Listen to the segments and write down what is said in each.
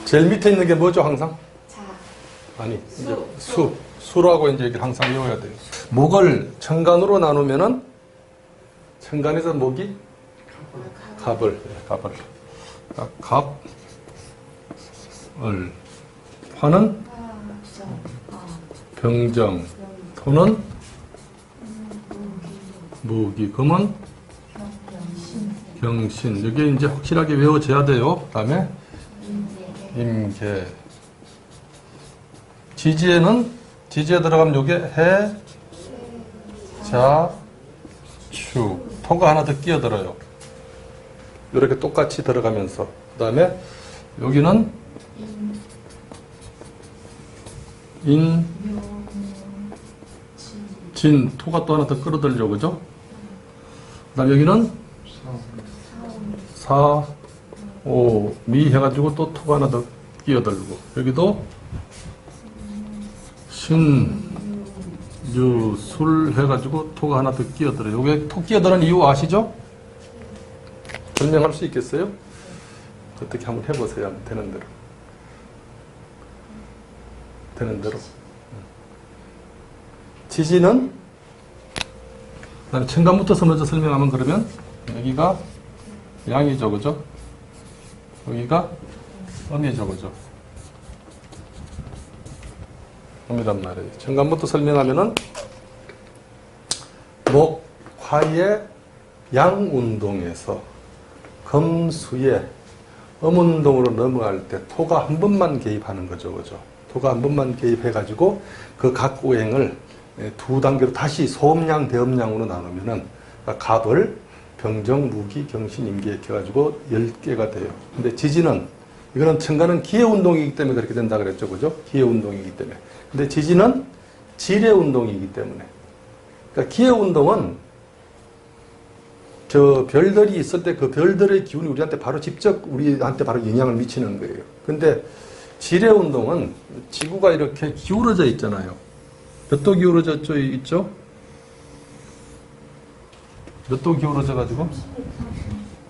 제일 밑에 있는 게 뭐죠, 항상? 자. 아니, 이제 수라고 이제 항상 외워야 돼요. 목을 천간으로 나누면은, 천간에서 목이 갑을. 갑을. 화는 병정, 토는 무기, 금은 병신. 여기 이제 확실하게 외워져야 돼요. 그 다음에 임계. 지지에 들어가면 요게 해, 자, 추. 토가 하나 더 끼어들어요. 이렇게 똑같이 들어가면서. 그 다음에 여기는 진, 토가 또 하나 더 끌어들려, 그죠? 그 다음에 여기는 사, 오, 미 해가지고 또 토가 하나 더 끼어들고. 여기도 신, 유, 술 해가지고 토가 하나 더 끼어들어요. 요게 토 끼어드는 이유 아시죠? 설명할 수 있겠어요? 어떻게 한번 해보세요. 되는 대로. 되는 대로. 지지는, 그다음에 천간부터 먼저 설명하면 그러면 여기가 양이죠, 그죠? 여기가 음이죠, 그죠? 음이란 말이에요. 천간부터 설명하면은 목, 화의 양운동에서 금수의 음운동으로 넘어갈 때 토가 한 번만 개입하는 거죠, 그죠? 토가 한 번만 개입해가지고 그 각 오행을 두 단계로 다시 소음양, 대음양으로 나누면은 갑을 병정, 무기, 경신, 임기 이렇게 해가지고 10개가 돼요. 근데 지지는, 이거는 천간은 기해운동이기 때문에 그렇게 된다 그랬죠, 그죠? 기해운동이기 때문에. 근데 지지는 지뢰운동이기 때문에. 그러니까 기해운동은 저 별들이 있을 때 그 별들의 기운이 우리한테 바로 직접 우리한테 바로 영향을 미치는 거예요. 근데 지뢰운동은 지구가 이렇게 기울어져 있잖아요. 몇 도 기울어져 있죠? 몇 도 기울어져 가지고?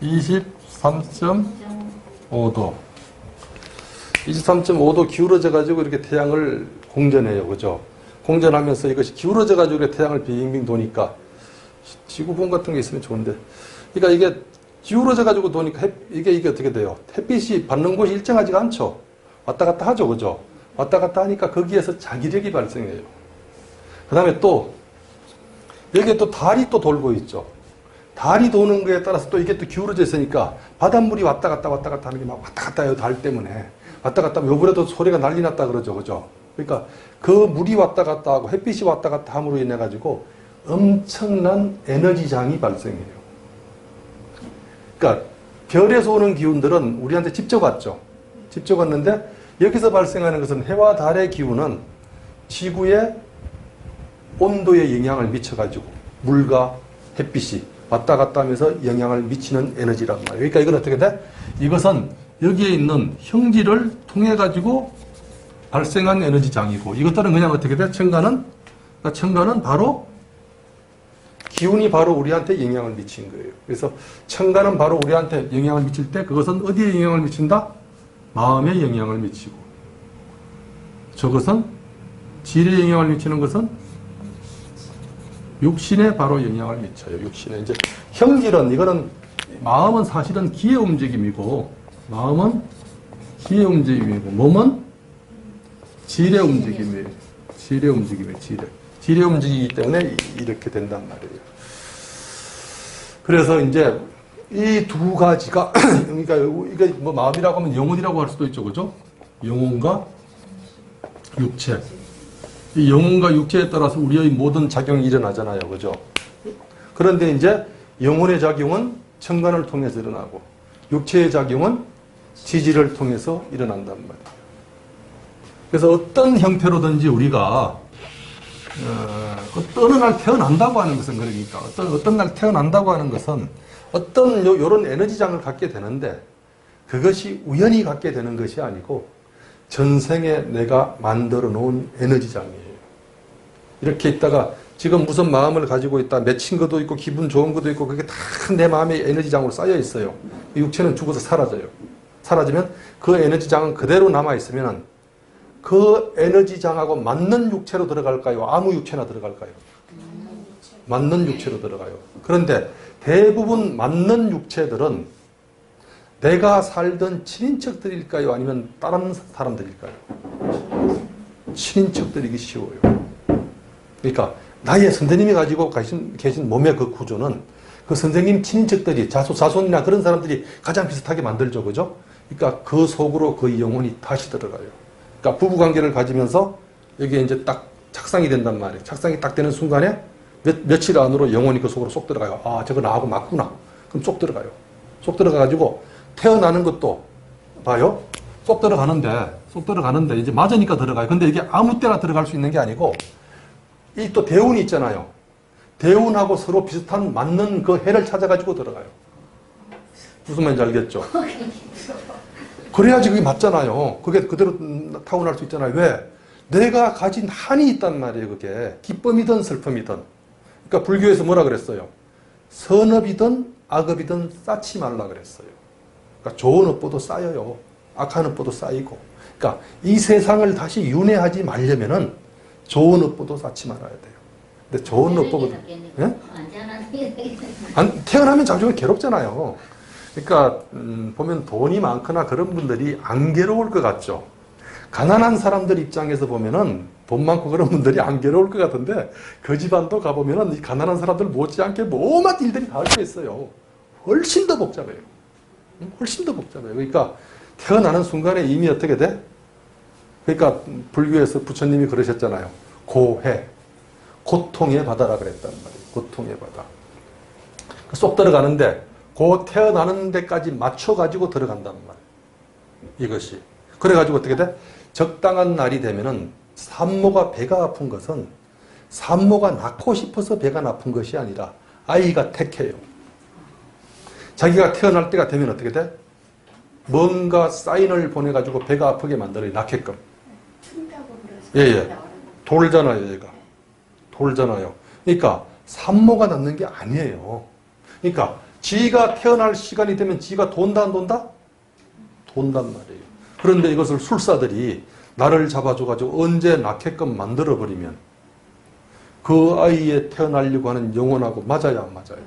23.5도. 23.5도 기울어져 가지고 이렇게 태양을 공전해요. 그죠? 공전하면서 이것이 기울어져 가지고 태양을 빙빙 도니까 지구본 같은 게 있으면 좋은데. 그러니까 이게 기울어져 가지고 도니까 이게 어떻게 돼요? 햇빛이 받는 곳이 일정하지가 않죠. 왔다 갔다 하죠. 그죠? 왔다 갔다 하니까 거기에서 자기력이 발생해요. 그 다음에 또 여기에 또 달이 또 돌고 있죠. 달이 도는 거에 따라서 또 이게 또 기울어져 있으니까 바닷물이 왔다 갔다 하는 게 막 왔다 갔다 해요. 달 때문에. 왔다 갔다 하면 요번에도 소리가 난리 났다 그러죠. 그죠? 그러니까 그 물이 왔다 갔다 하고 햇빛이 왔다 갔다 함으로 인해 가지고 엄청난 에너지장이 발생해요. 그러니까 별에서 오는 기운들은 우리한테 직접 왔죠. 직접 왔는데 여기서 발생하는 것은 해와 달의 기운은 지구의 온도에 영향을 미쳐가지고 물과 햇빛이 왔다 갔다 하면서 영향을 미치는 에너지란 말이에요. 그러니까 이건 어떻게 돼? 이것은 여기에 있는 형질을 통해 가지고 발생한 에너지장이고 이것들은 그냥 어떻게 돼? 천간은 바로 기운이 바로 우리한테 영향을 미친 거예요. 그래서 천간은 바로 우리한테 영향을 미칠 때 그것은 어디에 영향을 미친다? 마음에 영향을 미치고 저것은 질에 영향을 미치는 것은 육신에 바로 영향을 미쳐요. 육신에. 이제 형질은 이거는 마음은 사실은 기의 움직임이고 마음은 기의 움직임이고 몸은 질의 움직임이에요. 질의 움직임이에요. 질의 움직이기 때문에 이렇게 된단 말이에요. 그래서 이제 이 두 가지가 그러니까 이게 뭐 마음이라고 하면 영혼이라고 할 수도 있죠. 그죠? 영혼과 육체. 이 영혼과 육체에 따라서 우리의 모든 작용이 일어나잖아요. 그죠? 그런데 이제 영혼의 작용은 천간을 통해서 일어나고 육체의 작용은 지지를 통해서 일어난단 말이에요. 그래서 어떤 형태로든지 우리가 어떤 날 태어난다고 하는 것은 그러니까 어떤 날 태어난다고 하는 것은 어떤 요런 에너지장을 갖게 되는데 그것이 우연히 갖게 되는 것이 아니고 전생에 내가 만들어 놓은 에너지장이에요. 이렇게 있다가 지금 무슨 마음을 가지고 있다 맺힌 것도 있고 기분 좋은 것도 있고 그게 다 내 마음의 에너지장으로 쌓여 있어요. 육체는 죽어서 사라져요. 사라지면 그 에너지장은 그대로 남아있으면 그 에너지장하고 맞는 육체로 들어갈까요? 아무 육체나 들어갈까요? 맞는 육체로 들어가요. 그런데 대부분 맞는 육체들은 내가 살던 친인척들일까요? 아니면 다른 사람들일까요? 친인척들이기 쉬워요. 그러니까 나의 선생님이 가지고 계신 몸의 그 구조는 그 선생님 친인척들이 자손이나 그런 사람들이 가장 비슷하게 만들죠. 그죠? 그러니까 그 속으로 그 영혼이 다시 들어가요. 그러니까 부부관계를 가지면서 여기에 이제 딱 착상이 된단 말이에요. 착상이 딱 되는 순간에 며칠 안으로 영혼이 그 속으로 쏙 들어가요. 아, 저거 나하고 맞구나. 그럼 쏙 들어가요. 쏙 들어가가지고 태어나는 것도 봐요. 쏙 들어가는데 이제 맞으니까 들어가요. 근데 이게 아무 때나 들어갈 수 있는 게 아니고 이 또 대운이 있잖아요. 대운하고 서로 비슷한 맞는 그 해를 찾아가지고 들어가요. 무슨 말인지 알겠죠? 그래야지 그게 맞잖아요. 그게 그대로 타고날 수 있잖아요. 왜? 내가 가진 한이 있단 말이에요. 그게 기쁨이든 슬픔이든. 그러니까 불교에서 뭐라 그랬어요? 선업이든 악업이든 쌓지 말라 그랬어요. 그러니까 좋은 업보도 쌓여요. 악한 업보도 쌓이고. 그러니까 이 세상을 다시 윤회하지 말려면은 좋은 업보도 쌓지 말아야 돼요. 근데 좋은 업보보다 예? 태어나면 자주 괴롭잖아요. 그러니까 보면 돈이 많거나 그런 분들이 안 괴로울 것 같죠. 가난한 사람들 입장에서 보면은 돈 많고 그런 분들이 안 괴로울 것 같은데 그 집안도 가보면은 이 가난한 사람들 못지않게 뭐만 일들이 다 할 수 있어요. 훨씬 더 복잡해요. 훨씬 더 복잡해요. 그러니까 태어나는 순간에 이미 어떻게 돼? 그러니까 불교에서 부처님이 그러셨잖아요. 고해, 고통의 바다라 그랬단 말이에요. 고통의 바다. 쏙 들어가는데 그 태어나는 데까지 맞춰가지고 들어간단 말이에요. 이것이. 그래가지고 어떻게 돼? 적당한 날이 되면은 산모가 배가 아픈 것은 산모가 낳고 싶어서 배가 나쁜 것이 아니라 아이가 택해요. 자기가 태어날 때가 되면 어떻게 돼? 뭔가 사인을 보내가지고 배가 아프게 만들어요. 낳게끔. 예. 돌잖아요, 얘가. 돌잖아요. 그러니까 산모가 낳는 게 아니에요. 그러니까 지가 태어날 시간이 되면 지가 돈다 안 돈다? 돈단 말이에요. 그런데 이것을 술사들이 나를 잡아줘가지고 언제 낳게끔 만들어버리면 그 아이에 태어나려고 하는 영혼하고 맞아야 안 맞아요?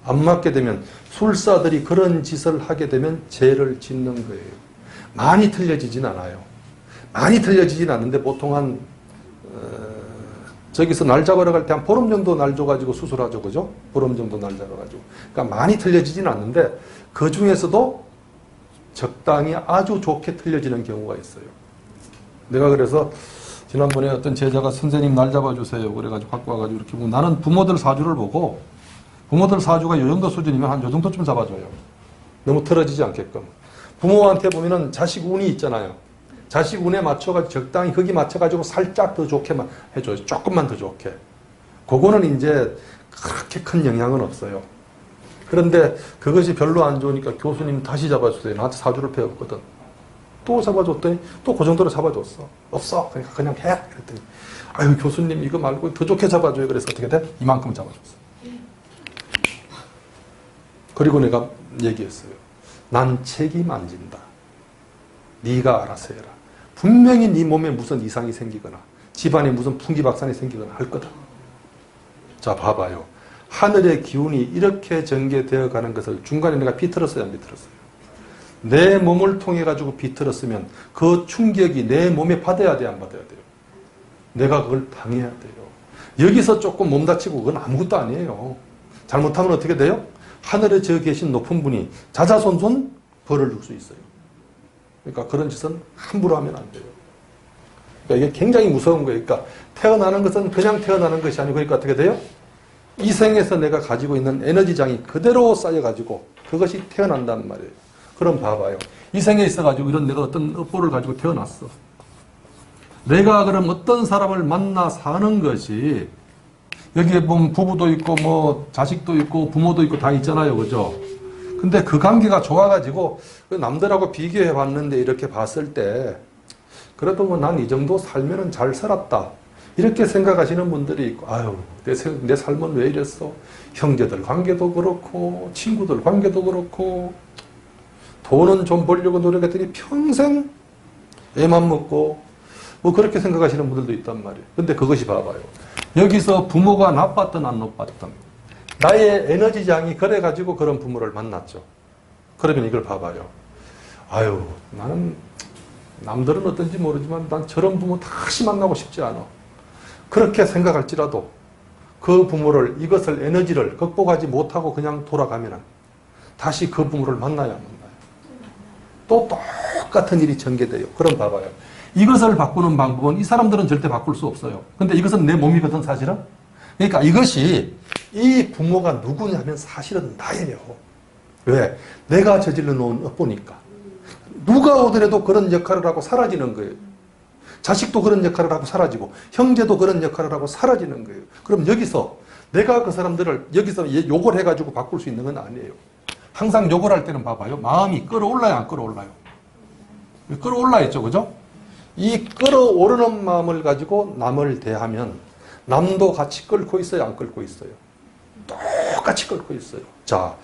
안 맞게 되면 술사들이 그런 짓을 하게 되면 죄를 짓는 거예요. 많이 틀려지진 않아요. 많이 틀려지진 않는데 보통 한 저기서 날 잡으러 갈 때 한 보름 정도 날 줘가지고 수술하죠. 그죠? 보름 정도 날 잡아가지고. 그러니까 많이 틀려지진 않는데 그 중에서도 적당히 아주 좋게 틀려지는 경우가 있어요. 내가 그래서 지난번에 어떤 제자가 선생님 날 잡아주세요. 그래가지고 갖고 와가지고 이렇게 보고 나는 부모들 사주를 보고 부모들 사주가 요 정도 수준이면 한 요 정도쯤 잡아줘요. 너무 틀어지지 않게끔. 부모한테 보면은 자식 운이 있잖아요. 자식 운에 맞춰가지고 적당히 거기 맞춰가지고 살짝 더 좋게만 해줘요. 조금만 더 좋게. 그거는 이제 그렇게 큰 영향은 없어요. 그런데 그것이 별로 안 좋으니까 교수님 다시 잡아주세요. 나한테 사주를 배웠거든. 또 잡아줬더니 또 그 정도로 잡아줬어. 없어. 그러니까 그냥 해. 그랬더니 아유 교수님 이거 말고 더 좋게 잡아줘요. 그래서 어떻게 돼? 이만큼 잡아줬어. 그리고 내가 얘기했어요. 난 책임 안 진다. 네가 알아서 해라. 분명히 네 몸에 무슨 이상이 생기거나 집안에 무슨 풍기박산이 생기거나 할 거다. 자 봐봐요. 하늘의 기운이 이렇게 전개되어 가는 것을 중간에 내가 비틀었어요? 안 비틀었어요? 내 몸을 통해 가지고 비틀었으면 그 충격이 내 몸에 받아야 돼? 안 받아야 돼요? 내가 그걸 당해야 돼요. 여기서 조금 몸 다치고 그건 아무것도 아니에요. 잘못하면 어떻게 돼요? 하늘에 저 계신 높은 분이 자자손손 벌을 줄 수 있어요. 그러니까 그런 짓은 함부로 하면 안 돼요. 그러니까 이게 굉장히 무서운 거예요. 그러니까 태어나는 것은 그냥 태어나는 것이 아니고 그러니까 어떻게 돼요? 이 생에서 내가 가지고 있는 에너지장이 그대로 쌓여가지고 그것이 태어난단 말이에요. 그럼 봐봐요. 이 생에 있어가지고 이런 내가 어떤 업보를 가지고 태어났어. 내가 그럼 어떤 사람을 만나 사는 것이 여기에 보면 부부도 있고 뭐 자식도 있고 부모도 있고 다 있잖아요. 그죠? 근데 그 관계가 좋아가지고 남들하고 비교해 봤는데 이렇게 봤을 때 그래도 뭐 난 이 정도 살면은 잘 살았다. 이렇게 생각하시는 분들이 있고 아유 내 삶은 왜 이랬어. 형제들 관계도 그렇고 친구들 관계도 그렇고 돈은 좀 벌려고 노력했더니 평생 애만 먹고 뭐 그렇게 생각하시는 분들도 있단 말이에요. 근데 그것이 봐봐요. 여기서 부모가 나빴든 안 나빴든 나의 에너지장이 그래가지고 그런 부모를 만났죠. 그러면 이걸 봐봐요. 아유, 나는 남들은 어떤지 모르지만 난 저런 부모 다시 만나고 싶지 않아. 그렇게 생각할지라도 그 부모를, 이것을, 에너지를 극복하지 못하고 그냥 돌아가면 다시 그 부모를 만나야 만나요. 또 똑같은 일이 전개돼요. 그럼 봐봐요. 이것을 바꾸는 방법은 이 사람들은 절대 바꿀 수 없어요. 근데 이것은 내 몸이거든, 사실은. 그러니까 이것이 이 부모가 누구냐면 사실은 나예요. 왜? 내가 저질러 놓은 업보니까. 누가 오더라도 그런 역할을 하고 사라지는 거예요. 자식도 그런 역할을 하고 사라지고 형제도 그런 역할을 하고 사라지는 거예요. 그럼 여기서 내가 그 사람들을 여기서 욕을 해가지고 바꿀 수 있는 건 아니에요. 항상 욕을 할 때는 봐봐요. 마음이 끌어올라요, 안 끌어올라요? 끌어올라 있죠, 그죠? 이 끌어오르는 마음을 가지고 남을 대하면 남도 같이 끌고 있어요, 안 끌고 있어요? 똑같이 끌고 있어요. 자,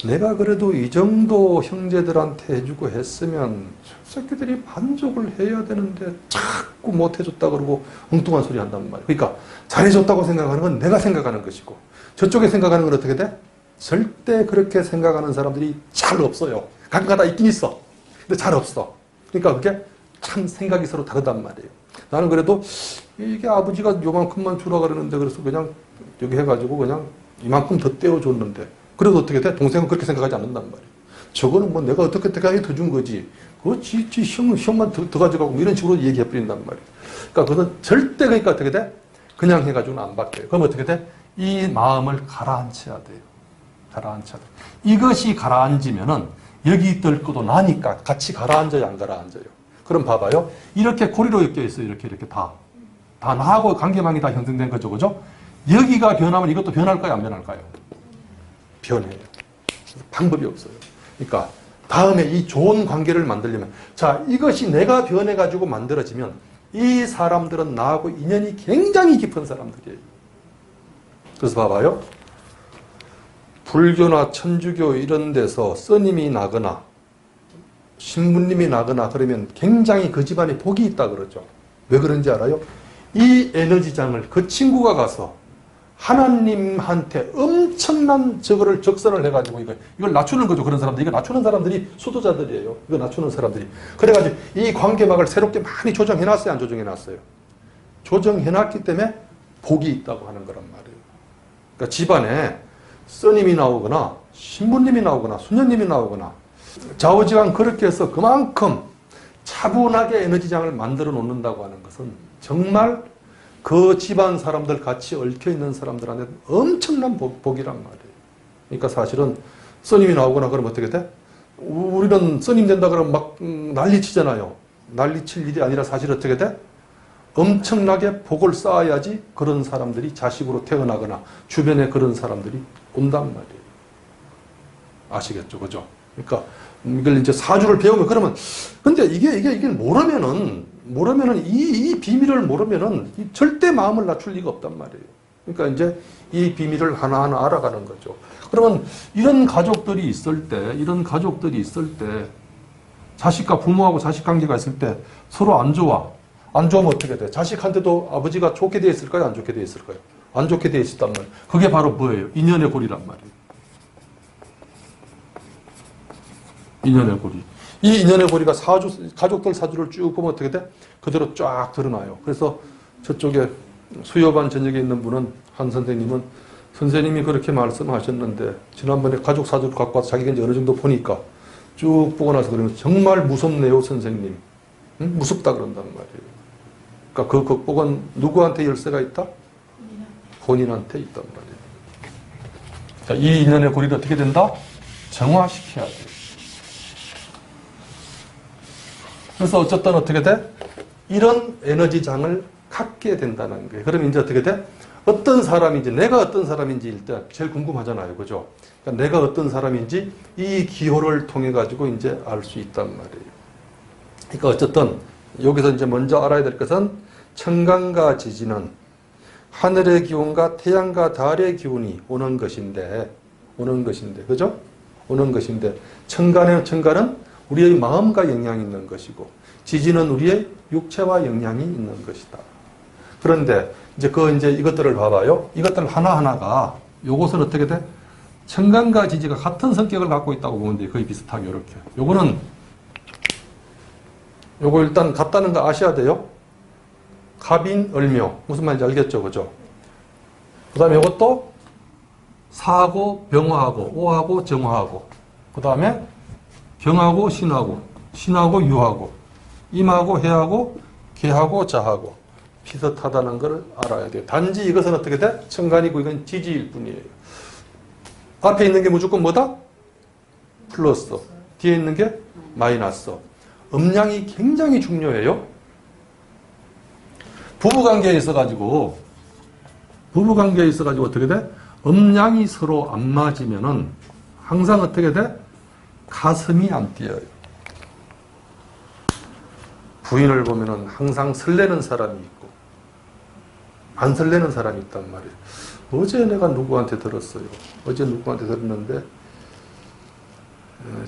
내가 그래도 이 정도 형제들한테 해주고 했으면 저 새끼들이 만족을 해야 되는데 자꾸 못 해줬다 그러고 엉뚱한 소리 한단 말이에요. 그러니까 잘해줬다고 생각하는 건 내가 생각하는 것이고 저쪽에 생각하는 건 어떻게 돼? 절대 그렇게 생각하는 사람들이 잘 없어요. 가끔가다 있긴 있어. 근데 잘 없어. 그러니까 그게 참 생각이 서로 다르단 말이에요. 나는 그래도 이게 아버지가 요만큼만 주라 그러는데 그래서 그냥 여기 해가지고 그냥 이만큼 더 떼어줬는데 그래도 어떻게 돼? 동생은 그렇게 생각하지 않는단 말이에요. 저거는 뭐 내가 어떻게 더 준 거지. 그거 형만 더 가져가고 뭐 이런 식으로 얘기해버린단 말이에요. 그러니까 그건 절대 그러니까 어떻게 돼? 그냥 해가지고는 안 바뀌어요. 그럼 어떻게 돼? 이 마음을 가라앉혀야 돼요. 가라앉혀야 돼요. 이것이 가라앉으면은 여기 있을 것도 나니까 같이 가라앉아요, 안 가라앉아요? 그럼 봐봐요. 이렇게 고리로 엮여 있어요. 이렇게 다. 다 나하고 관계망이 다 형성된 거죠. 그죠? 여기가 변하면 이것도 변할까요? 안 변할까요? 변해요. 방법이 없어요. 그러니까 다음에 이 좋은 관계를 만들려면 자, 이것이 내가 변해가지고 만들어지면 이 사람들은 나하고 인연이 굉장히 깊은 사람들이에요. 그래서 봐봐요. 불교나 천주교 이런 데서 스님이 나거나 신부님이 나거나 그러면 굉장히 그 집안에 복이 있다 그러죠. 왜 그런지 알아요? 이 에너지장을 그 친구가 가서 하나님한테 엄청난 저거를 적선을 해가지고 이걸 낮추는 거죠. 그런 사람들. 이거 낮추는 사람들이 수도자들이에요. 이거 낮추는 사람들이. 그래가지고 이 관계막을 새롭게 많이 조정해놨어요? 안 조정해놨어요? 조정해놨기 때문에 복이 있다고 하는 거란 말이에요. 그러니까 집안에 스님이 나오거나 신부님이 나오거나 수녀님이 나오거나 좌우지간 그렇게 해서 그만큼 차분하게 에너지장을 만들어 놓는다고 하는 것은 정말 그 집안 사람들 같이 얽혀있는 사람들한테 엄청난 복이란 말이에요. 그러니까 사실은 스님이 나오거나 그러면 어떻게 돼? 우리는 스님 된다 그러면 막 난리치잖아요. 난리칠 일이 아니라 사실 어떻게 돼? 엄청나게 복을 쌓아야지 그런 사람들이 자식으로 태어나거나 주변에 그런 사람들이 온단 말이에요. 아시겠죠? 그죠? 그러니까 이걸 이제 사주를 배우면 그러면 근데 이게 모르면은 이 비밀을 모르면은 절대 마음을 낮출 리가 없단 말이에요. 그러니까 이제 이 비밀을 하나하나 알아가는 거죠. 그러면 이런 가족들이 있을 때 자식과 부모하고 자식 관계가 있을 때 서로 안 좋아. 안 좋으면 어떻게 돼? 자식한테도 아버지가 좋게 돼 있을까요? 안 좋게 돼 있을까요? 안 좋게 돼 있었단 말이에요. 그게 바로 뭐예요? 인연의 고리란 말이에요. 인연의 고리. 이 인연의 고리가 가족들 사주를 쭉 보면 어떻게 돼? 그대로 쫙 드러나요. 그래서 저쪽에 수요반 전역에 있는 분은 한 선생님은 선생님이 그렇게 말씀하셨는데 지난번에 가족 사주를 갖고 와서 자기가 이제 어느 정도 보니까 쭉 보고 나서 그러면 정말 무섭네요, 선생님. 응? 무섭다 그런단 말이에요. 그러니까 그 극복은 누구한테 열쇠가 있다? 본인한테 있단 말이에요. 자, 이 인연의 고리를 어떻게 된다? 정화시켜야 돼요. 그래서 어쨌든 어떻게 돼? 이런 에너지장을 갖게 된다는 거예요. 그러면 이제 어떻게 돼? 어떤 사람인지, 내가 어떤 사람인지 일단 제일 궁금하잖아요. 그죠? 그러니까 내가 어떤 사람인지 이 기호를 통해 가지고 이제 알 수 있단 말이에요. 그러니까 어쨌든 여기서 이제 먼저 알아야 될 것은 천간과 지지는 하늘의 기운과 태양과 달의 기운이 오는 것인데, 그죠? 오는 것인데 천간은 우리의 마음과 영향이 있는 것이고 지지는 우리의 육체와 영향이 있는 것이다. 그런데 이제 이것들을 봐봐요. 이것들 하나하나가 요것은 어떻게 돼? 천간과 지지가 같은 성격을 갖고 있다고 보면 돼. 거의 비슷하게 이렇게. 요거 일단 같다는 거 아셔야 돼요. 갑인을묘. 무슨 말인지 알겠죠? 그죠? 그 다음에 이것도 사하고 병화하고 오하고 정화하고 그 다음에 병하고 신하고 유하고 임하고 해하고 개하고 자하고 비슷하다는 걸 알아야 돼요. 단지 이것은 어떻게 돼? 천간이고 이건 지지일 뿐이에요. 앞에 있는 게 무조건 뭐다? 플러스. 뒤에 있는 게 마이너스. 음양이 굉장히 중요해요. 부부관계에 있어가지고 어떻게 돼? 음양이 서로 안 맞으면은 항상 어떻게 돼? 가슴이 안 뛰어요. 부인을 보면은 항상 설레는 사람이 있고 안 설레는 사람이 있단 말이에요. 어제 내가 누구한테 들었어요. 어제 누구한테 들었는데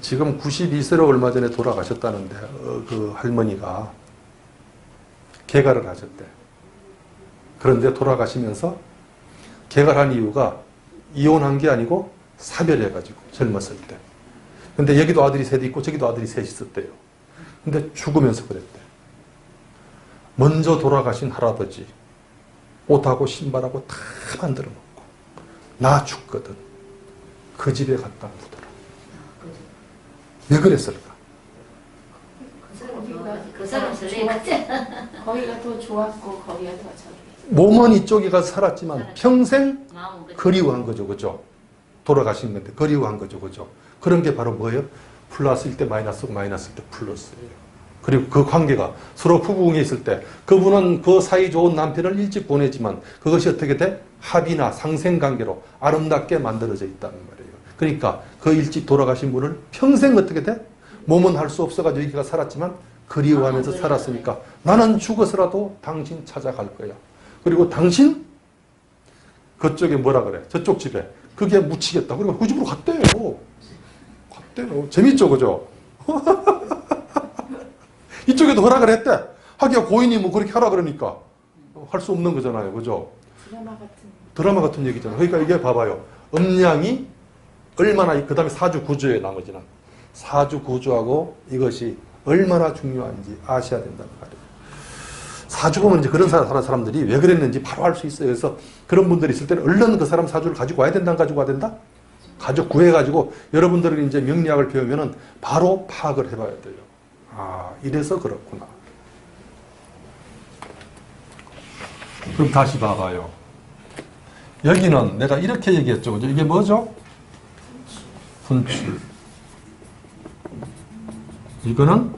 지금 92세로 얼마 전에 돌아가셨다는데 그 할머니가 개가를 하셨대. 그런데 돌아가시면서 개가를 한 이유가 이혼한 게 아니고 사별해가지고 젊었을 때. 근데 여기도 아들이 셋이 있고 저기도 아들이 셋이 있었대요. 근데 죽으면서 그랬대. 먼저 돌아가신 할아버지 옷하고 신발하고 다 만들어 놓고 나 죽거든 그 집에 갖다 묻어라. 왜 그랬을까? 그 사람 거기가 더 좋았고 거기가 더 저기. 몸은 이쪽에 가서 살았지만 평생 그리워한 거죠. 그죠? 돌아가신 건데 그리워한 거죠. 그죠? 그런 게 바로 뭐예요? 플러스일 때 마이너스고 마이너스일 때 플러스예요. 그리고 그 관계가 서로 부부궁에 있을 때 그분은 그 사이 좋은 남편을 일찍 보내지만 그것이 어떻게 돼? 합의나 상생관계로 아름답게 만들어져 있다는 말이에요. 그러니까 그 일찍 돌아가신 분을 평생 어떻게 돼? 몸은 할 수 없어가지고 여기가 살았지만 그리워하면서 살았으니까 나는 죽어서라도 당신 찾아갈 거야. 그리고 당신 그쪽에 뭐라 그래? 저쪽 집에 그게 묻히겠다. 그러니까 그 집으로 갔대요. 재밌죠? 그죠? 이쪽에도 허락을 했대. 하기야 고인이 뭐 그렇게 하라 그러니까 할 수 없는 거잖아요. 그죠? 드라마 같은 얘기잖아요. 그러니까 이게 봐봐요. 음양이 얼마나 그 다음에 사주 구조에 나머지는 사주 구조하고 이것이 얼마나 중요한지 아셔야 된다는 말이에요. 사주 보면 이제 그런 사람들이 왜 그랬는지 바로 알 수 있어요. 그래서 그런 분들이 있을 때는 얼른 그 사람 사주를 가지고 와야 된다, 가지고 와야 된다? 가지고 구해가지고 여러분들이 이제 명리학을 배우면은 바로 파악을 해봐야 돼요. 아, 이래서 그렇구나. 그럼 다시 봐봐요. 여기는 내가 이렇게 얘기했죠. 그죠? 이게 뭐죠? 분출. 이거는